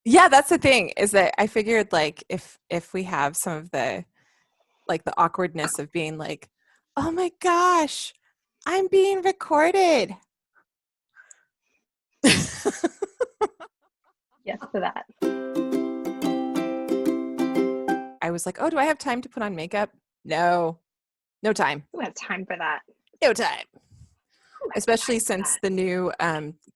Yeah, that's the thing, is that I figured like if we have some of the like the awkwardness of being like, oh my gosh, I'm being recorded. Yes to that. I was like, oh, do I have time to put on makeup? No, no time. Who has time for that? No time. Who has Especially time for since that? the new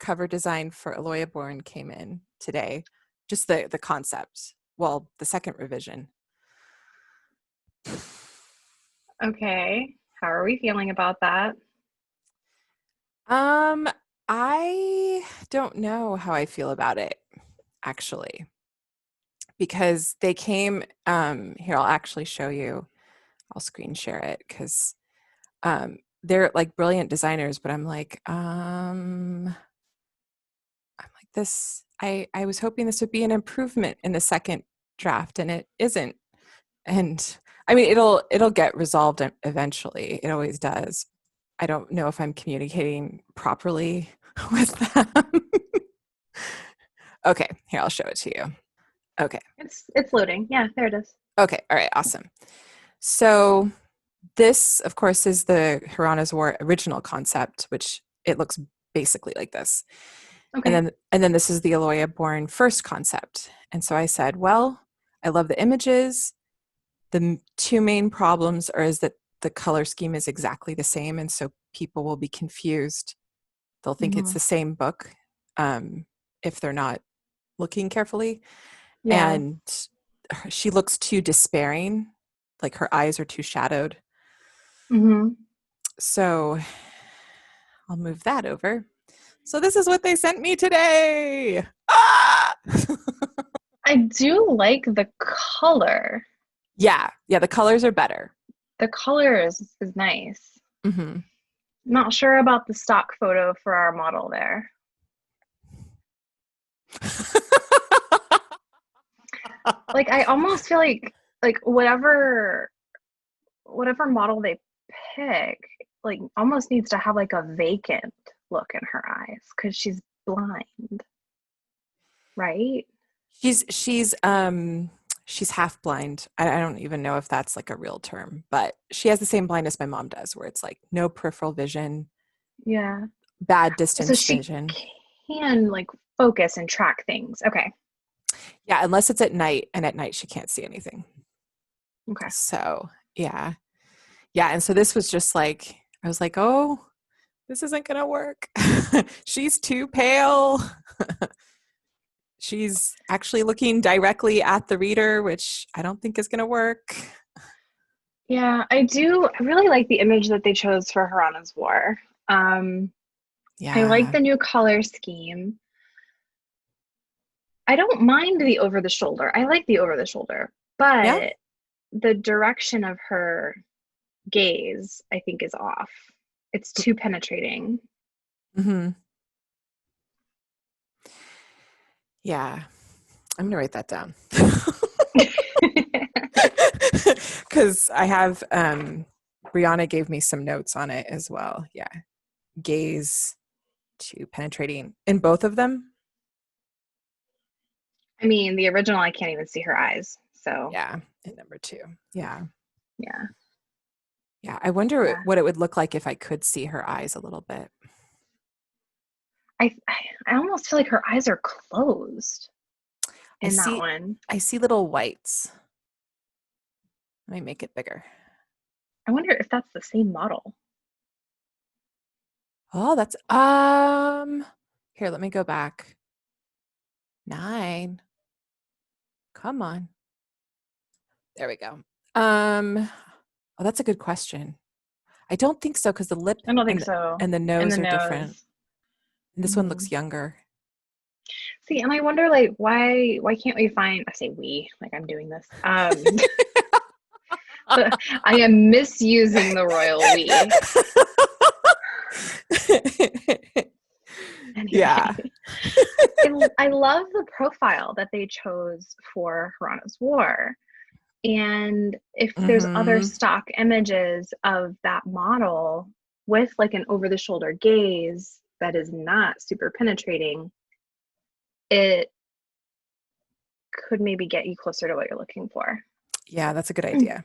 cover design for Aloya Born came in today. Just the concept. Well, the second revision. Okay. How are we feeling about that? Um, I don't know how I feel about it, actually, because they came, here, I'll actually show you. I'll screen share it because they're like brilliant designers, but I'm like this, I was hoping this would be an improvement in the second draft, and it isn't. And I mean, it'll get resolved eventually. It always does. I don't know if I'm communicating properly with them. Okay, here, I'll show it to you. Okay. It's loading. Yeah, there it is. Okay. All right. Awesome. So this, of course, is the Hirana's War original concept, which it looks basically like this. Okay. And then this is the Aloya Born first concept. And so I said, well, I love the images. The two main problems are is that the color scheme is exactly the same, and so people will be confused. They'll think it's Mm-hmm. the same book if they're not looking carefully. Yeah. And she looks too despairing, like her eyes are too shadowed. Mm-hmm. So I'll move that over. So this is what they sent me today. Ah! I do like the color. Yeah, the colors are better. The color is nice. Mm-hmm. Not sure about the stock photo for our model there. Like I almost feel like whatever model they pick, like almost needs to have like a vacant look in her eyes because she's blind, right? She's half blind. I don't even know if that's like a real term, but she has the same blindness my mom does, where it's like no peripheral vision, Yeah. bad So distance she vision. can like focus and track things. Okay. Yeah, unless it's at night, and at night she can't see anything. Okay. So yeah. Yeah. And so this was just like, I was like, oh, this isn't gonna work. She's too pale. She's actually looking directly at the reader, which I don't think is gonna work. Yeah, I really like the image that they chose for Harana's War. Um, I like Yeah. the new color scheme. I don't mind the over the shoulder. I like the over the shoulder, Yeah. but the direction of her gaze, I think, is off. It's too penetrating. Mm-hmm. Yeah. I'm gonna write that down. Because I have Brianna gave me some notes on it as well. Yeah. Gaze to penetrating in both of them. I mean, the original, I can't even see her eyes. So, Yeah. And number two. Yeah. yeah, Yeah. I wonder yeah. what it would look like if I could see her eyes a little bit. I almost feel like her eyes are closed I in that see one. I see little whites. Let me make it bigger. I wonder if that's the same model. Oh, that's here, let me go back. 9. Come on. There we go. Oh, that's a good question. I don't think so because the lip I don't think so. and the And the nose are different. nose. And this one Mhm. looks younger. See, and I wonder like why can't we find I say we, like I'm doing this. But I am misusing the royal we. Yeah. Anyway, I love the profile that they chose for Hirana's War. And if there's other Hmm. stock images of that model with like an over the shoulder gaze that is not super penetrating, it could maybe get you closer to what you're looking for. Yeah, that's a good idea.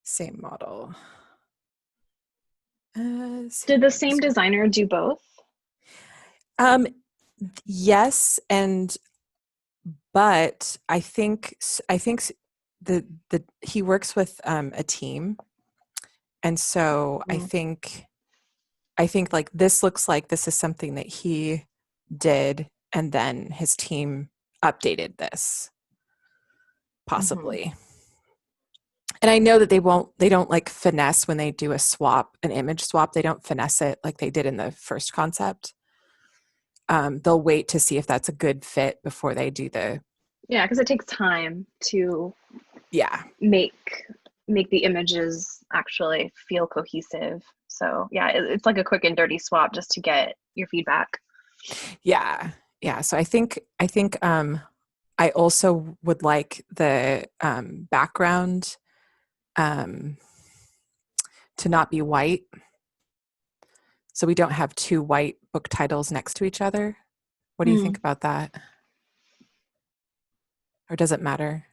Same model. Did the Same same designer do both? Um, yes, but I think the he works with a team, and so Mm-hmm. I think like this looks like this is something that he did, and then his team updated this Mm-hmm. possibly. And I know that they don't like finesse when they do a swap, an image swap. They don't finesse it like they did in the first concept. They'll wait to see if that's a good fit before they do the, Yeah, because it takes time to yeah, make make the images actually feel cohesive. So yeah, it's like a quick and dirty swap just to get your feedback. yeah, yeah. So I think I also would like the background um, to not be white, so we don't have two white book titles next to each other. What do you think Mm, about that? Or does it matter?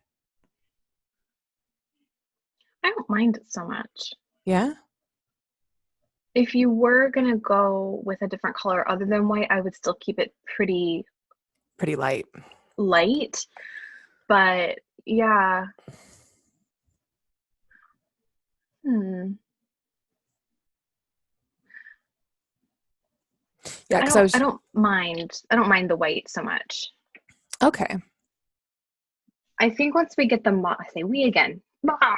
I don't mind it so much. Yeah, If you were gonna go with a different color other than white, I would still keep it pretty pretty light. light. But yeah, hmm. Yeah, I because I don't I was don't mind I don't mind the white so much. okay. I think once we get the I say we again. Ah!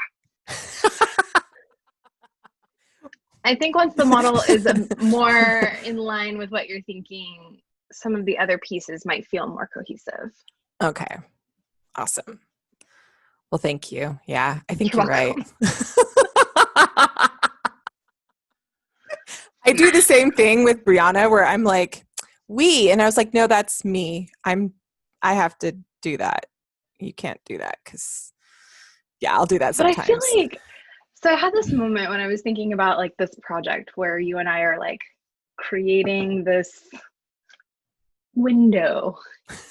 I think once the model is more in line with what you're thinking, some of the other pieces might feel more cohesive. Okay, awesome. Well, thank you. Yeah, I think You're you're right. welcome. I do the same thing with Brianna where I'm like, we, and I was like, no, that's me. I have to do that. You can't do that because, yeah, I'll do that But I feel sometimes. like so I had this moment when I was thinking about like this project where you and I are like creating this window,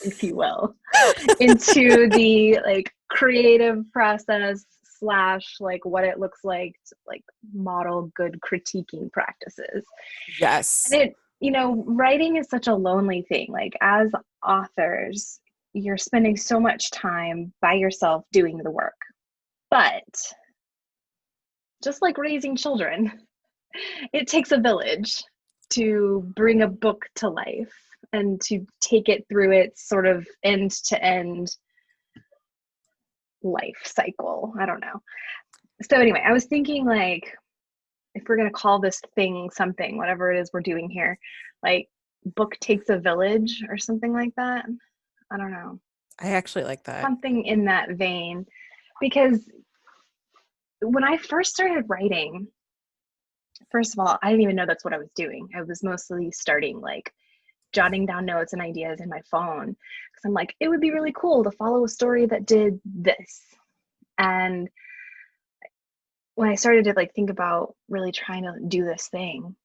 if you will, into the like creative process slash like what it looks like to, like model good critiquing practices. Yes. And it, writing is such a lonely thing. Like as authors, you're spending so much time by yourself doing the work. But just like raising children, it takes a village to bring a book to life and to take it through its sort of end to end life cycle. I don't know. So anyway, I was thinking like if we're going to call this thing something, whatever it is we're doing here, like book takes a village or something like that. I don't know. I actually like that. Something in that vein because when I first started writing, first of all, I didn't even know that's what I was doing. I was mostly starting like jotting down notes and ideas in my phone because I'm like, it would be really cool to follow a story that did this. And when I started to like think about really trying to do this thing,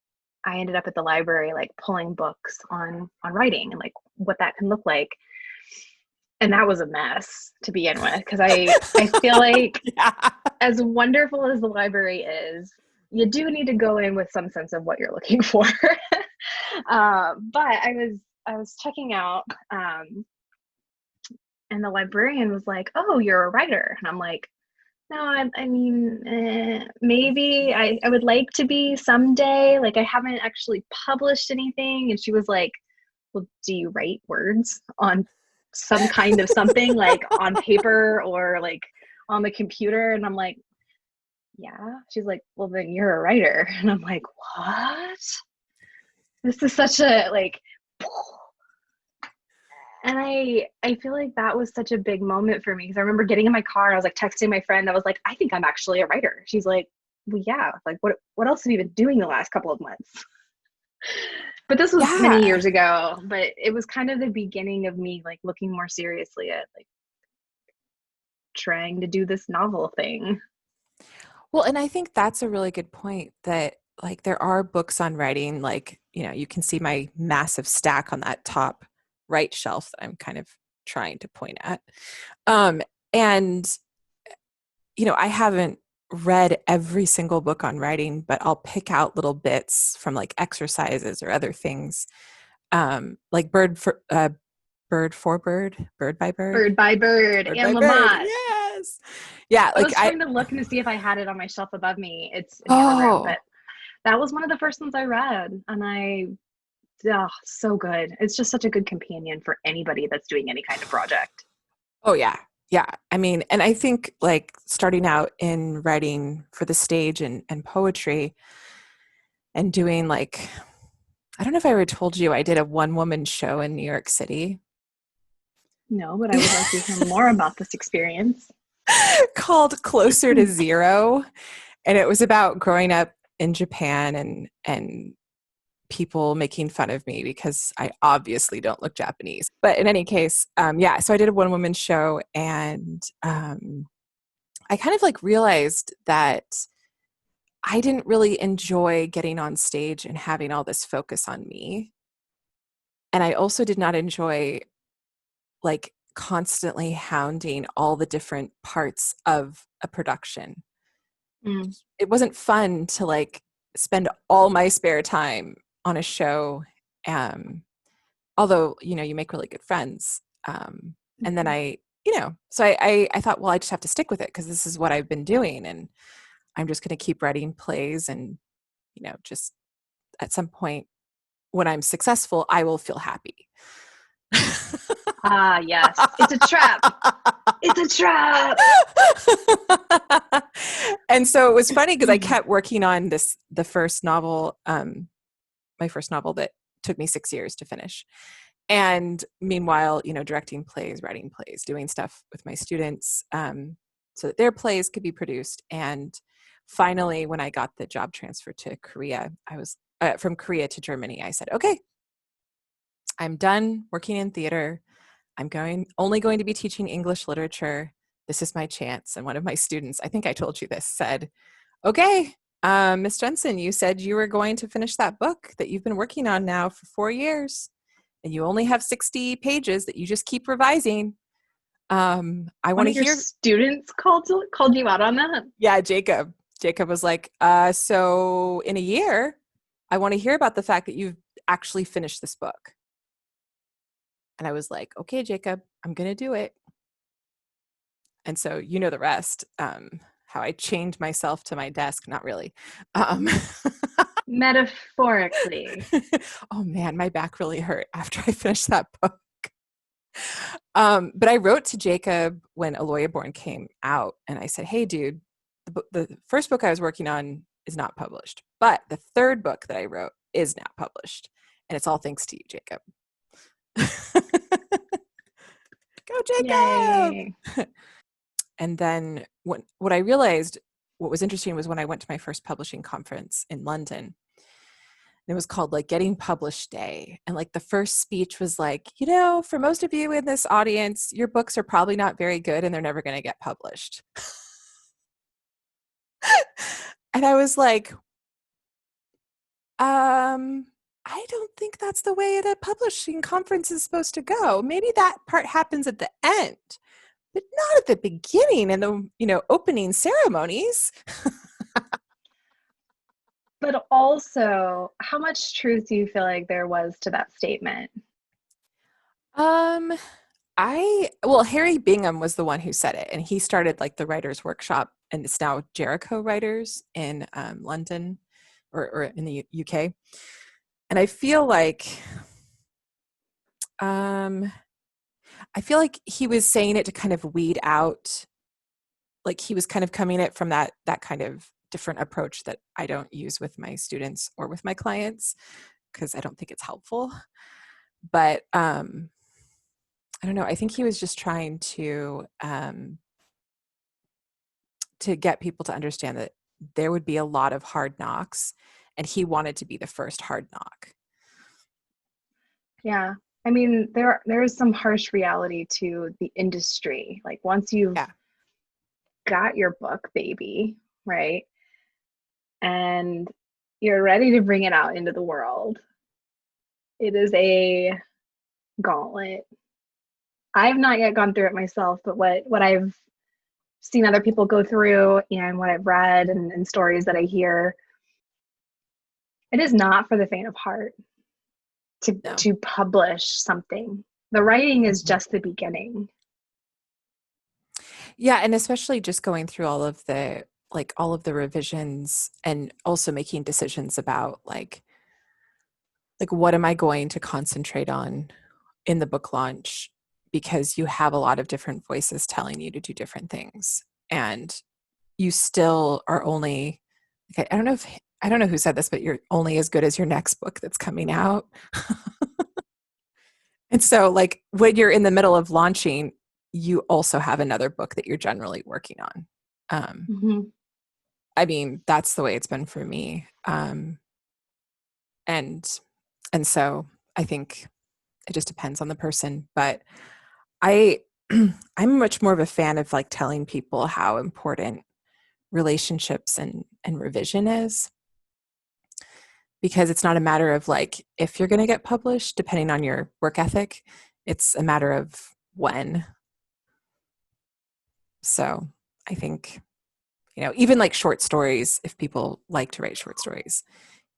I ended up at the library like pulling books on writing and like what that can look like. And that was a mess to begin with because I feel like Yeah. as wonderful as the library is, you do need to go in with some sense of what you're looking for. But I was checking out, and the librarian was like, "Oh, you're a writer," and I'm like, "No, I mean, maybe I would like to be someday. Like, I haven't actually published anything." And she was like, "Well, do you write words on some kind of something, like on paper or like on the computer?" And I'm like, "Yeah." She's like, "Well, then you're a writer." And I'm like, "What?" This is such a like, and I feel like that was such a big moment for me because I remember getting in my car and I was like texting my friend. I was like, "I think I'm actually a writer." She's like, "Well, yeah. Like, what else have you been doing the last couple of months?" But this was many Yeah. years ago. But it was kind of the beginning of me like looking more seriously at like trying to do this novel thing. Well, and I think that's a really good point that like there are books on writing, like, you know, you can see my massive stack on that top right shelf that I'm kind of trying to point at. And I haven't read every single book on writing, but I'll pick out little bits from like exercises or other things, like bird for bird, bird by bird, Bird by Bird, bird and by bird. Lamont. Yes, yeah. I Like was trying to look to see if I had it on my shelf above me. It's in the other room, oh, but that was one of the first ones I read, and so good. It's just such a good companion for anybody that's doing any kind of project. oh yeah, yeah. I mean, and I think like starting out in writing for the stage and poetry and doing like, I don't know if I ever told you, I did a one woman show in New York City No, but I would like to hear more about this experience. called Closer to Zero. And it was about growing up in Japan and people making fun of me because I obviously don't look Japanese. But in any case, yeah, so I did a one woman show, and I kind of like realized that I didn't really enjoy getting on stage and having all this focus on me. And I also did not enjoy like constantly hounding all the different parts of a production. Mm. It wasn't fun to like spend all my spare time on a show. Although, you make really good friends. And then Mhm. so I thought, well, I just have to stick with it because this is what I've been doing. And I'm just going to keep writing plays. And, just at some point when I'm successful, I will feel happy. Ah, yes. It's a trap. It's a trap. And so it was funny because I kept working on the first novel, my first novel that took me 6 years to finish. And meanwhile, directing plays, writing plays, doing stuff with my students, so that their plays could be produced. And finally, when I got the job transfer to Korea, I was from Korea to Germany. I said, okay, I'm done working in theater. I'm only going to be teaching English literature. This is my chance. And one of my students, I think I told you this, said, okay, Miss Jensen, you said you were going to finish that book that you've been working on now for 4 years, and you only have 60 pages that you just keep revising. I One want to of your hear. students called you out on that. Yeah, Jacob. Jacob was like, so in a year, I want to hear about the fact that you've actually finished this book. And I was like, okay, Jacob, I'm going to do it. And so you know the rest, how I chained myself to my desk. Not really. Um, Metaphorically. oh man, my back really hurt after I finished that book. But I wrote to Jacob when Aloya Born came out, and I said, hey, dude, the first book I was working on is not published, but the third book that I wrote is now published. And it's all thanks to you, Jacob. Go, Jacob! Yay. And then what I realized, what was interesting was when I went to my first publishing conference in London, it was called like Getting Published Day. And like the first speech was like, for most of you in this audience, your books are probably not very good and they're never going to get published. And I was like, I don't think that's the way the publishing conference is supposed to go. Maybe that part happens at the end, but not at the beginning and the opening ceremonies. But also, how much truth do you feel like there was to that statement? um Harry Bingham was the one who said it, and he started like the writers workshop, and it's now Jericho Writers in London or in the UK. And um I feel like he was saying it to kind of weed out, like he was kind of coming at it from that kind of different approach that I don't use with my students or with my clients because I don't think it's helpful. But I don't know. I think he was just trying to get people to understand that there would be a lot of hard knocks, and he wanted to be the first hard knock. Yeah. I mean, there is some harsh reality to the industry. Like once you've Yeah. got your book, baby, right? And you're ready to bring it out into the world. It is a gauntlet. I've not yet gone through it myself, but what I've seen other people go through and what I've read and stories that I hear, it is not for the faint of heart No. to publish something. The writing is Mhm. just the beginning. Yeah, and especially just going through all of the revisions and also making decisions about like what am I going to concentrate on in the book launch, because you have a lot of different voices telling you to do different things, and you still are only like, I don't know who said this, but you're only as good as your next book that's coming out. And so like when you're in the middle of launching, you also have another book that you're generally working on. um, Mm-hmm. I mean, that's the way it's been for me. And and so I think it just depends on the person. But I I'm much more of a fan of like telling people how important relationships and revision is, because it's not a matter of like if you're going to get published depending on your work ethic, it's a matter of when. So I think, even like short stories, if people like to write short stories,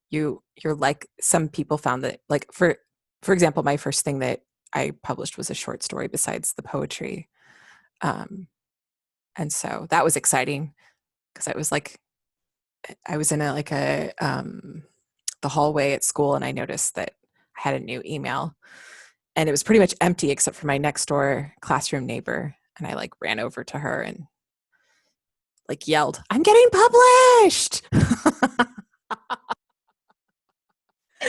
you're like, some people found that like for example, my first thing that I published was a short story besides the poetry. um and so that was exciting because I was in the hallway at school, and I noticed that I had a new email, and it was pretty much empty except for my next door classroom neighbor, and I like ran over to her and like yelled, "I'm getting published!"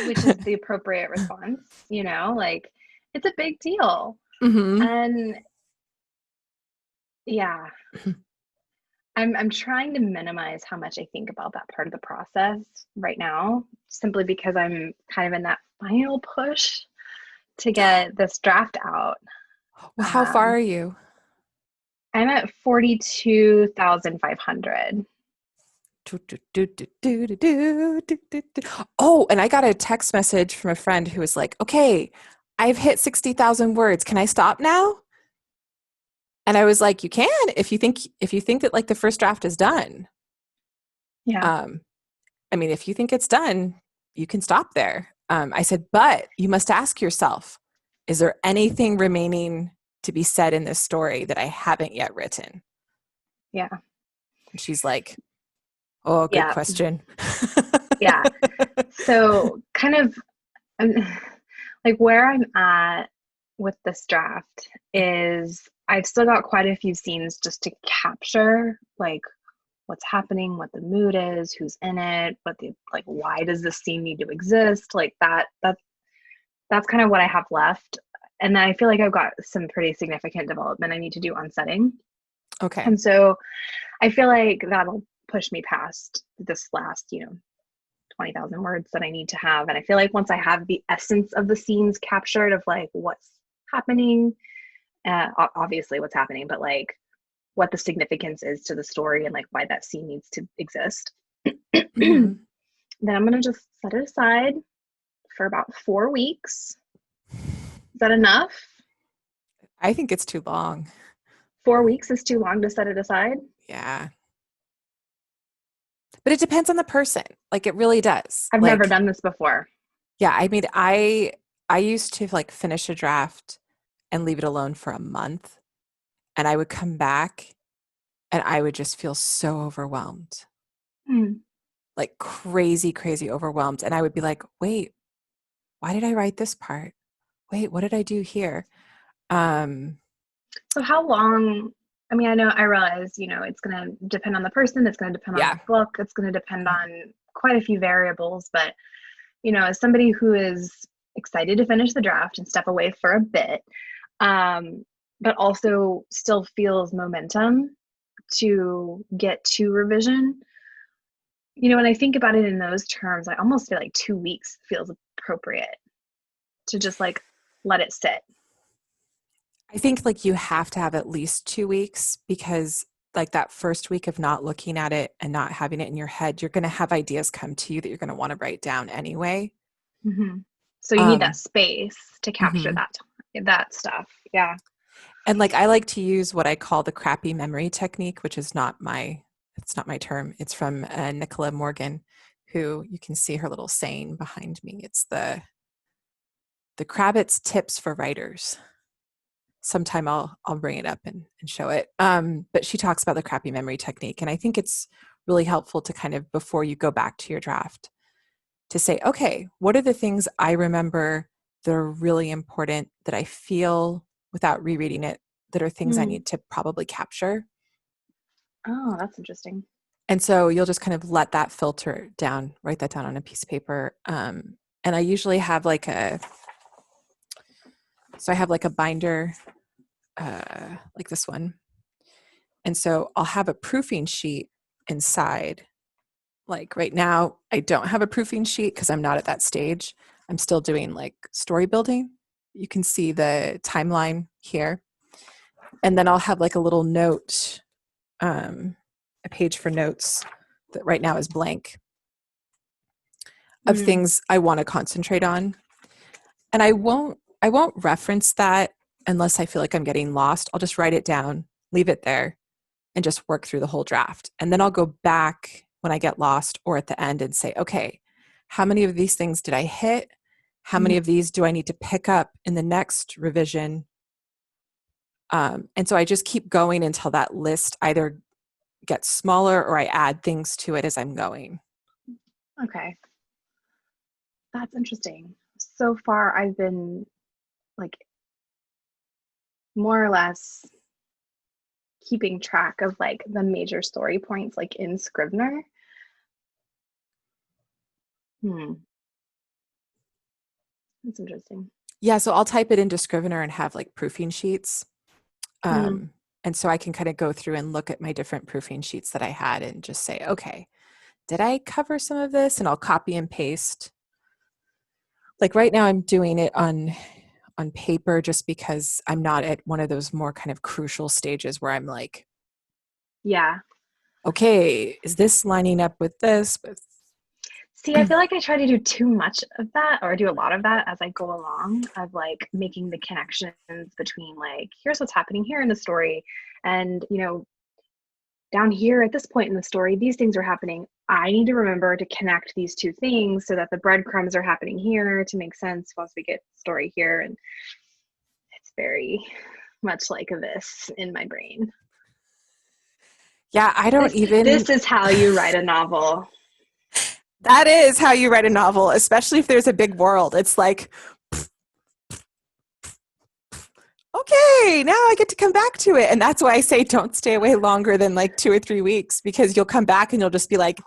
Which is the appropriate response, like it's a big deal. Hmm. And yeah, I'm trying to minimize how much I think about that part of the process right now, simply because I'm kind of in that final push to get this draft out. Well, how far Um, are you? I'm at 42,500. Oh, and I got a text message from a friend who was like, "Okay, I've hit 60,000 words. Can I stop now?" And I was like, "You can if you think that like the first draft is done. Yeah, Um, I mean, if you think it's done, you can stop there." I said, "But you must ask yourself, is there anything remaining to be said in this story that I haven't yet written?" yeah, And she's like, "Oh, good yeah, question." yeah. So, kind of, um, like where I'm at with this draft is I've still got quite a few scenes just to capture, like what's happening, what the mood is, who's in it, what the like, why does this scene need to exist, like that. That's kind of what I have left. And then I feel like I've got some pretty significant development I need to do on setting. Okay. And so I feel like that'll push me past this last, 20,000 words that I need to have. And I feel like once I have the essence of the scenes captured of like what's happening, obviously what's happening, but like what the significance is to the story and like why that scene needs to exist, then Hmm. I'm going to just set it aside for about 4 weeks. Is that enough? I think it's too long. 4 weeks is too long to set it aside. Yeah. But it depends on the person. Like it really does. I've never Like, done this before. yeah, I mean, I used to like finish a draft and leave it alone for a month, and I would come back and I would just feel so overwhelmed. Hmm. Like crazy, crazy overwhelmed. And I would be like, "Wait, why did I write this part? Wait, what did I do here?" Um, So how long? I mean, I realize, it's going to depend on the person, it's going to depend on the yeah. book, it's going to depend on quite a few variables, but as somebody who is excited to finish the draft and step away for a bit, but also still feels momentum to get to revision, when I think about it in those terms, I almost feel like 2 weeks feels appropriate to just like let it sit. I think like you have to have at least 2 weeks, because like that first week of not looking at it and not having it in your head, you're going to have ideas come to you that you're going to want to write down anyway. Hmm. So you need that Um, space to capture mhm. that stuff. Yeah. And like I like to use what I call the crappy memory technique, which is not my it's not my term. It's from Nicola Morgan, who you can see her little saying behind me. It's the Kravitz tips for writers. Sometime I'll bring it up and show it. But she talks about the crappy memory technique, and I think it's really helpful to kind of before you go back to your draft to say, okay, what are the things I remember that are really important that I feel without rereading it that are things I Mm. need to probably capture. Oh, that's interesting. And so you'll just kind of let that filter down, write that down on a piece of paper. And I usually have I have like a binder like this one. And so I'll have a proofing sheet inside. Like right now, I don't have a proofing sheet because I'm not at that stage. I'm still doing like story building. You can see the timeline here. And then I'll have like a little note, a page for notes that right now is blank of Mm. things I want to concentrate on. And I won't reference that unless I feel like I'm getting lost. I'll just write it down, leave it there, and just work through the whole draft. And then I'll go back when I get lost or at the end and say, okay, how many of these things did I hit? How Mm. many of these do I need to pick up in the next revision? And so I just keep going until that list either gets smaller or I add things to it as I'm going. Okay, that's interesting. So far, I've been like more or less keeping track of like the major story points like in Scrivener. Hmm, that's interesting. Yeah, so I'll type it into Scrivener and have like proofing sheets. Mm. And so I can kind of go through and look at my different proofing sheets that I had and just say, okay, did I cover some of this? And I'll copy and paste. Like right now I'm doing it on paper just because I'm not at one of those more kind of crucial stages where I'm like, Yeah. okay, is this lining up with this? See, I feel like I try to do too much of that or do a lot of that as I go along, of like making the connections between like, here's what's happening here in the story. And, down here at this point in the story, these things are happening. I need to remember to connect these two things so that the breadcrumbs are happening here to make sense once we get story here. And it's very much like this in my brain. Yeah, I don't This even, is how you write a novel. that is how you write a novel, especially if there's a big world. It's like, okay, now I get to come back to it. And that's why I say don't stay away longer than like 2 or 3 weeks because you'll come back and you'll just be like,